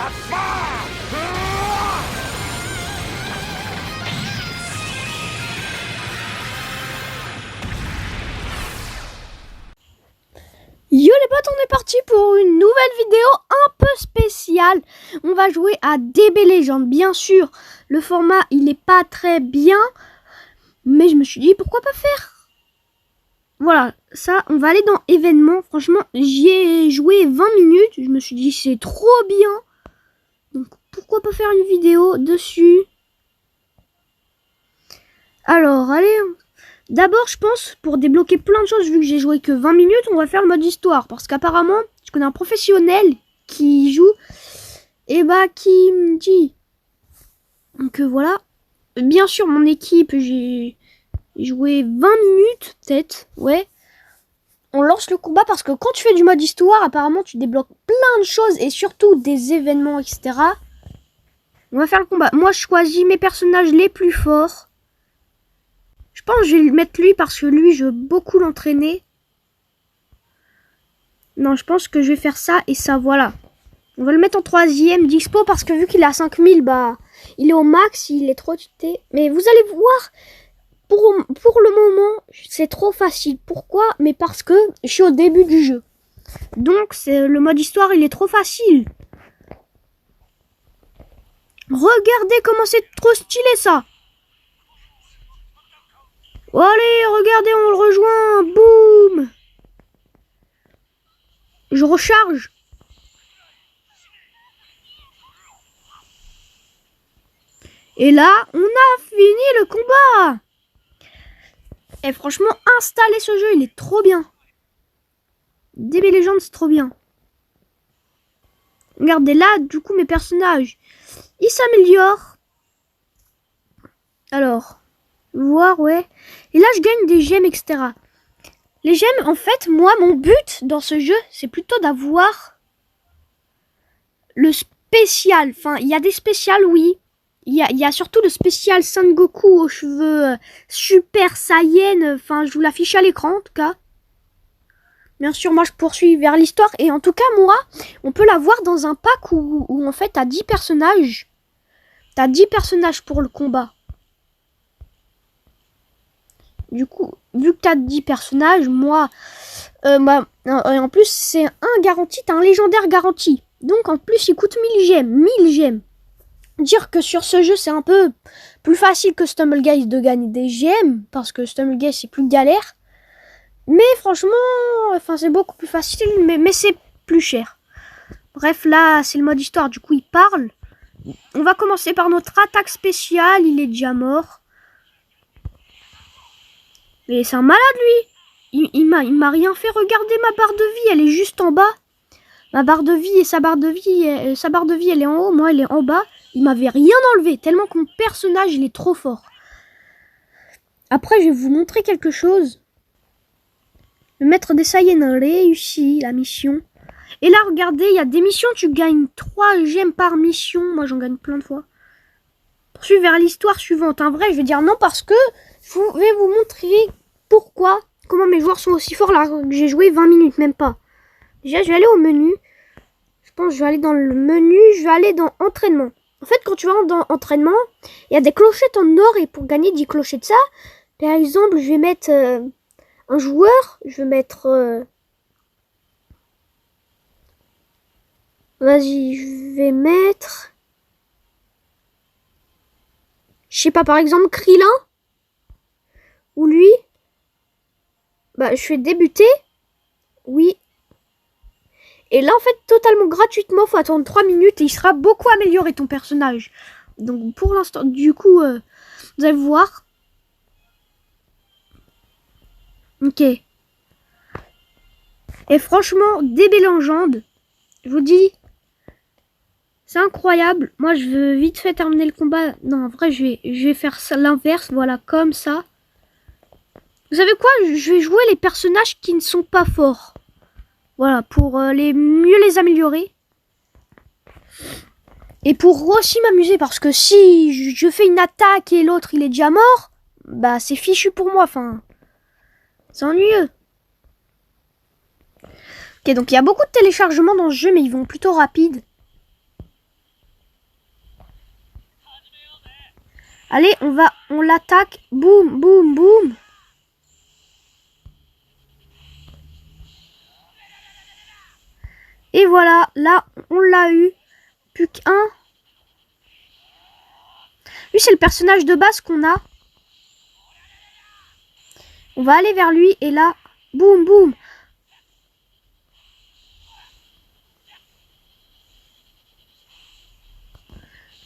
Yo les potes, on est parti pour une nouvelle vidéo un peu spéciale. On va jouer à DB Legend. Bien sûr, le format il est pas très bien, mais je me suis dit pourquoi pas faire. Voilà, ça, on va aller dans événements. Franchement, j'y ai joué 20 minutes. Je me suis dit c'est trop bien. Donc pourquoi pas faire une vidéo dessus. Alors, allez. D'abord, je pense, pour débloquer plein de choses, vu que j'ai joué que 20 minutes, on va faire le mode histoire. Parce qu'apparemment, je connais un professionnel qui joue, et bah, qui me dit. Donc voilà. Bien sûr, mon équipe, j'ai joué 20 minutes, peut-être, ouais. On lance le combat parce que quand tu fais du mode histoire, apparemment, tu débloques plein de choses et surtout des événements, etc. On va faire le combat. Moi, je choisis mes personnages les plus forts. Je pense que je vais mettre lui parce que lui, je veux beaucoup l'entraîner. Non, je pense que je vais faire ça et ça, voilà. On va le mettre en 3e dispo parce que vu qu'il est à 5000, bah, il est au max, il est trop cheaté. Mais vous allez voir, pour le moment, c'est trop facile. Pourquoi? Mais parce que je suis au début du jeu. Donc, le mode histoire, il est trop facile. Regardez comment c'est trop stylé, ça. Oh, allez, regardez, on le rejoint. Boum. Je recharge. Et là, on a fini le combat. Et franchement, installer ce jeu, il est trop bien. DB Legend, c'est trop bien. Regardez là, du coup, mes personnages, ils s'améliorent. Alors, voir, ouais. Et là, je gagne des gemmes, etc. Les gemmes, en fait, moi, mon but dans ce jeu, c'est plutôt d'avoir le spécial. Enfin, il y a des spéciales, oui. Il y a surtout le spécial Son Goku aux cheveux Super Saiyan. Enfin, je vous l'affiche à l'écran, en tout cas. Bien sûr, moi, je poursuis vers l'histoire. Et en tout cas, moi, on peut l'avoir dans un pack où en fait, t'as 10 personnages. T'as 10 personnages pour le combat. Du coup, vu que t'as 10 personnages, moi... en plus, c'est un garanti, t'as un légendaire garanti. Donc, en plus, il coûte 1000 gemmes. 1000 gemmes. Dire que sur ce jeu, c'est un peu plus facile que Stumbleguys de gagner des gemmes. Parce que Stumbleguys, c'est plus galère. Mais franchement, enfin, c'est beaucoup plus facile, mais c'est plus cher. Bref, là, c'est le mode histoire. Du coup, il parle. On va commencer par notre attaque spéciale. Il est déjà mort. Mais c'est un malade, lui. Il m'a rien fait. Regardez ma barre de vie. Elle est juste en bas. Ma barre de vie et sa barre de vie, elle est en haut. Moi, elle est en bas. Il m'avait rien enlevé. Tellement que mon personnage, il est trop fort. Après, je vais vous montrer quelque chose. Le maître des Saiyans a réussi la mission. Et là, regardez, il y a des missions. Tu gagnes 3 gemmes par mission. Moi, j'en gagne plein de fois. Poursuivre vers l'histoire suivante. En vrai, je vais dire non parce que je vais vous montrer pourquoi, comment mes joueurs sont aussi forts là que j'ai joué 20 minutes, même pas. Déjà, je vais aller au menu. Je pense que je vais aller dans le menu. Je vais aller dans entraînement. En fait, quand tu vas dans entraînement, il y a des clochettes en or et pour gagner 10 clochettes de ça, par exemple, je vais mettre un joueur. Je vais mettre... Vas-y, je vais mettre... Je sais pas, par exemple, Krillin. Ou lui. Bah, je fais débuter. Oui. Et là, en fait, totalement gratuitement, faut attendre 3 minutes et il sera beaucoup amélioré, ton personnage. Donc, pour l'instant, du coup, vous allez voir. Ok. Et franchement, DB Legend, je vous dis, c'est incroyable. Moi, je veux vite fait terminer le combat. Non, en vrai, je vais faire ça l'inverse. Voilà, comme ça. Vous savez quoi? Je vais jouer les personnages qui ne sont pas forts. Voilà, pour mieux les améliorer. Et pour aussi m'amuser, parce que si je fais une attaque et l'autre il est déjà mort, bah c'est fichu pour moi, enfin, c'est ennuyeux. Ok, donc il y a beaucoup de téléchargements dans ce jeu, mais ils vont plutôt rapides. Allez, on l'attaque. Boum, boum, boum. Et voilà, là, on l'a eu. Plus qu'un. Lui, c'est le personnage de base qu'on a. On va aller vers lui et là, boum, boum.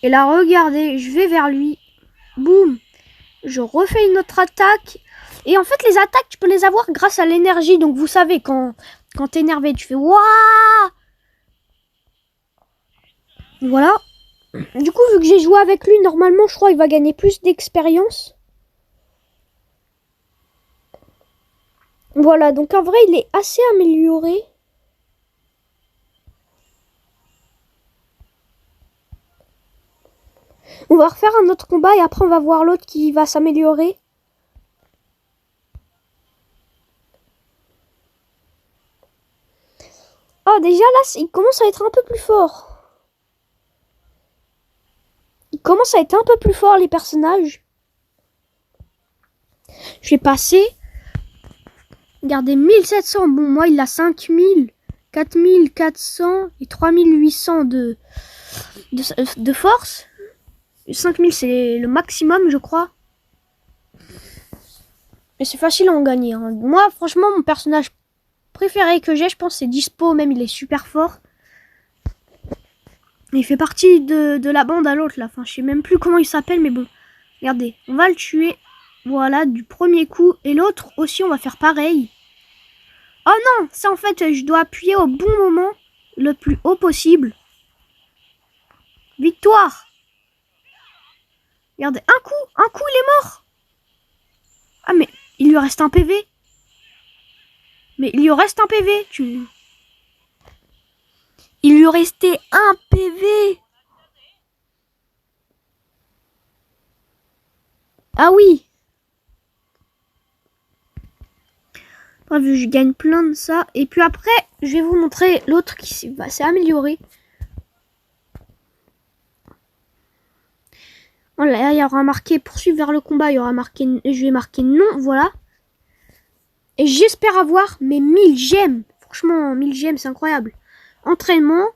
Et là, regardez, je vais vers lui. Boum. Je refais une autre attaque. Et en fait, les attaques, tu peux les avoir grâce à l'énergie. Donc, vous savez, quand t'es énervé, tu fais waouh. Voilà. Du coup, vu que j'ai joué avec lui, normalement, je crois qu'il va gagner plus d'expérience. Voilà, donc en vrai, il est assez amélioré. On va refaire un autre combat et après, on va voir l'autre qui va s'améliorer. Oh, déjà là, il commence à être un peu plus fort. Il commence à être un peu plus fort, les personnages. Je vais passer. Regardez, 1700. Bon, moi, il a 5000, 4400 et 3800 de force. 5000, c'est le maximum, je crois. Mais c'est facile à en gagner. Hein. Moi, franchement, mon personnage préféré que j'ai, je pense, c'est Dispo. Même, il est super fort. Il fait partie de la bande à l'autre, là. Enfin, je sais même plus comment il s'appelle, mais bon. Regardez, on va le tuer. Voilà, du premier coup. Et l'autre aussi, on va faire pareil. Oh non, ça, en fait, je dois appuyer au bon moment. Le plus haut possible. Victoire. Regardez, un coup, il est mort. Ah, mais il lui reste un PV. Mais il lui reste un PV. Il lui restait un PV. Ah oui. Bref, je gagne plein de ça. Et puis après, je vais vous montrer l'autre qui s'est amélioré. Voilà, il y aura marqué poursuivre vers le combat. Il y aura marqué, je vais marquer non, voilà. Et j'espère avoir mes 1000 gemmes. Franchement, 1000 gemmes, c'est incroyable. Entraînement.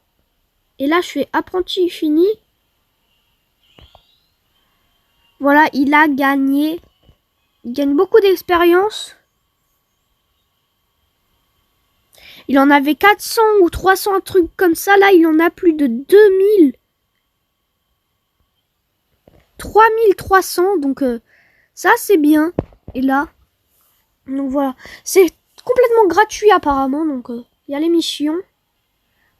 Et là, je fais apprenti fini. Voilà, il a gagné. Il gagne beaucoup d'expérience. Il en avait 400 ou 300, un truc comme ça. Là, il en a plus de 2000. 3300. Donc, ça, c'est bien. Et là, donc voilà. C'est complètement gratuit apparemment. Donc, il y a les missions.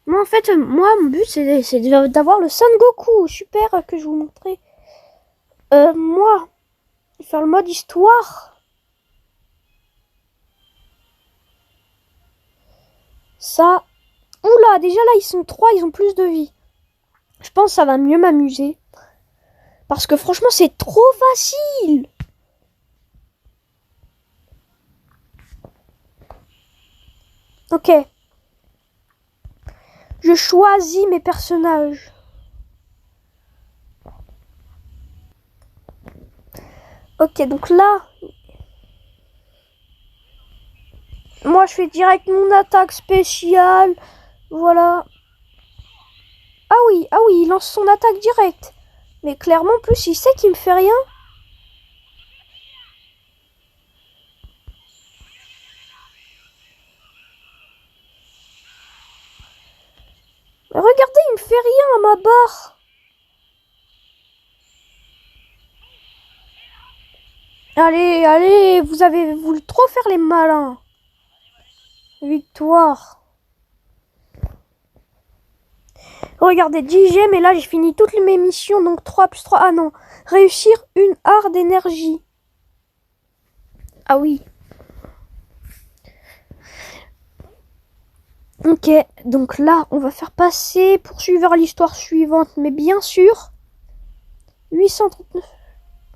Moi, en fait, mon but, c'est d'avoir le Son Goku. Super, que je vous montrais. Moi, faire le mode histoire. Ça. Oula, déjà là, ils sont 3, ils ont plus de vie. Je pense que ça va mieux m'amuser. Parce que franchement, c'est trop facile. Ok. Je choisis mes personnages. Ok, donc là... Moi, je fais direct mon attaque spéciale. Voilà. Ah oui, il lance son attaque directe. Mais clairement, en plus, il sait qu'il me fait rien. Mais regardez, il me fait rien à ma barre. Allez, vous avez voulu trop faire les malins. Victoire. Regardez, 10 gemmes et là j'ai fini toutes mes missions, donc 3 plus 3. Ah non, réussir une art d'énergie. Ah oui. Ok, donc là on va faire passer, poursuivre l'histoire suivante, mais bien sûr, 839.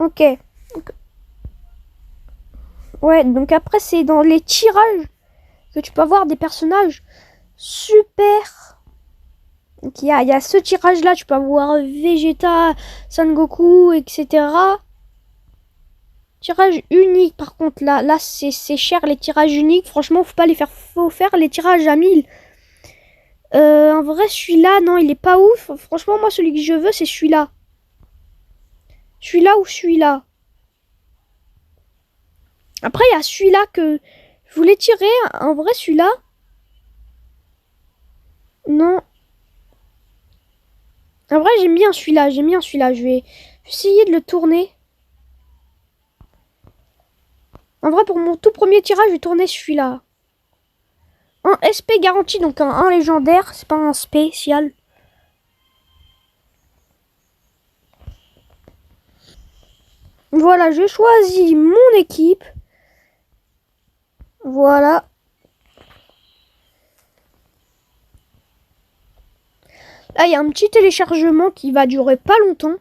Ok. Ouais, donc après c'est dans les tirages que tu peux avoir des personnages super. Donc il y a ce tirage là, tu peux avoir Vegeta, Son Goku, etc. Tirage unique, par contre, là c'est cher les tirages uniques. Franchement, faut pas les faire. Faut faire les tirages à 1000. En vrai, celui-là, non, il est pas ouf. Franchement, moi, celui que je veux, c'est celui-là. Celui-là ou celui-là. Après, il y a celui-là que je voulais tirer. En vrai, celui-là. Non. En vrai, j'aime bien celui-là. J'aime bien celui-là. Je vais essayer de le tourner. En vrai, pour mon tout premier tirage, je vais tourner celui-là. Un SP garanti, donc un légendaire. C'est pas un spécial. Voilà, j'ai choisi mon équipe. Voilà. Là, il y a un petit téléchargement qui va durer pas longtemps.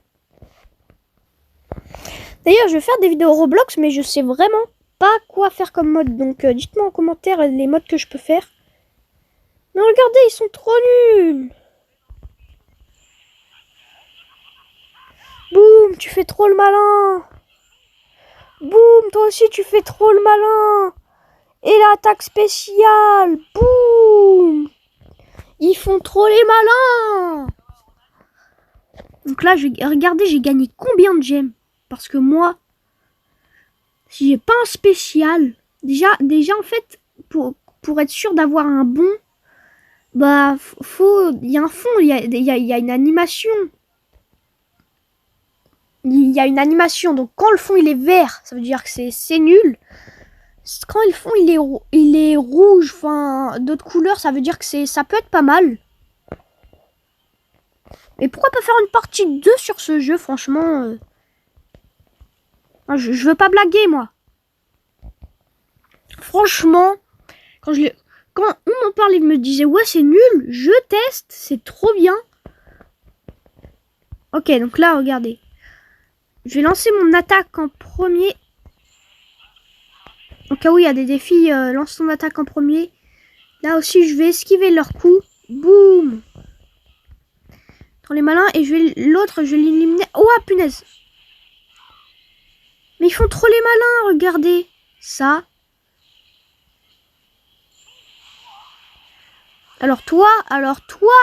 D'ailleurs, je vais faire des vidéos Roblox, mais je sais vraiment pas quoi faire comme mode. Donc, dites-moi en commentaire les modes que je peux faire. Mais regardez, ils sont trop nuls. Boum, tu fais trop le malin. Boum, toi aussi, tu fais trop le malin. Et l'attaque spéciale. Boum. Ils font trop les malins. Donc là, regardez, j'ai gagné combien de gemmes. Parce que moi, si j'ai pas un spécial, déjà en fait, pour être sûr d'avoir un bon, bah, il y a un fond, il y a une animation. Il y a une animation, donc quand le fond il est vert, ça veut dire que c'est nul. Quand le fond il est rouge, enfin d'autres couleurs, ça veut dire que ça peut être pas mal. Mais pourquoi pas faire une partie 2 sur ce jeu, franchement je veux pas blaguer, moi. Franchement, quand on m'en parlait, il me disait ouais c'est nul, je teste, c'est trop bien. Ok, donc là regardez. Je vais lancer mon attaque en premier. Au cas où il y a des défis, lance ton attaque en premier. Là aussi, je vais esquiver leur coup. Boum. Dans les malins. Et l'autre, je vais l'éliminer. Oh, punaise. Mais ils font trop les malins, regardez. Ça. Alors toi,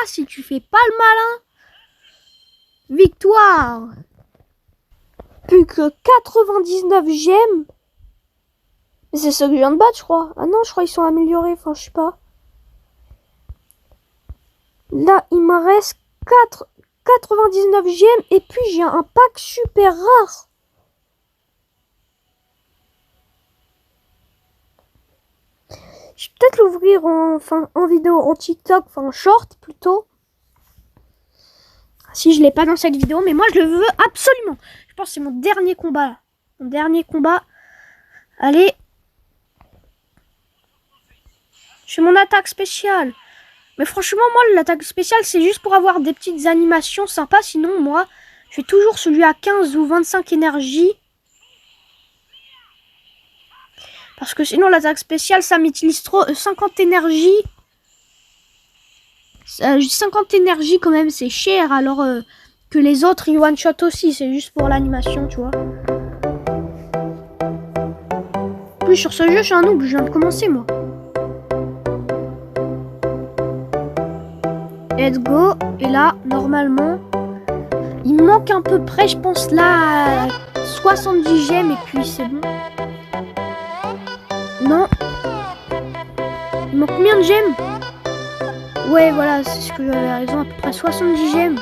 si tu fais pas le malin. Victoire. Plus que 99 gemmes. C'est ceux que je viens de battre, je crois. Ah non, je crois qu'ils sont améliorés. Enfin, je sais pas. Là, il me reste 99 gemmes. Et puis, j'ai un pack super rare. Je vais peut-être l'ouvrir en vidéo, en TikTok, enfin en short plutôt. Si je l'ai pas dans cette vidéo, mais moi, je le veux absolument. Je pense que c'est mon dernier combat, là. Mon dernier combat. Allez. Je fais mon attaque spéciale. Mais franchement, moi, l'attaque spéciale, c'est juste pour avoir des petites animations sympas. Sinon, moi, je fais toujours celui à 15 ou 25 énergies. Parce que sinon, l'attaque spéciale, ça m'utilise trop. 50 énergies. 50 énergies, quand même, c'est cher. Alors que les autres, ils one-shot aussi. C'est juste pour l'animation, tu vois. En plus, sur ce jeu, je suis un noob. Je viens de commencer, moi. Let's go. Et là, normalement, il me manque à peu près, je pense, là, 70 gemmes. Et puis, c'est bon. Non. Il manque combien de gemmes? Ouais, voilà, c'est ce que j'avais raison. À peu près 70 gemmes.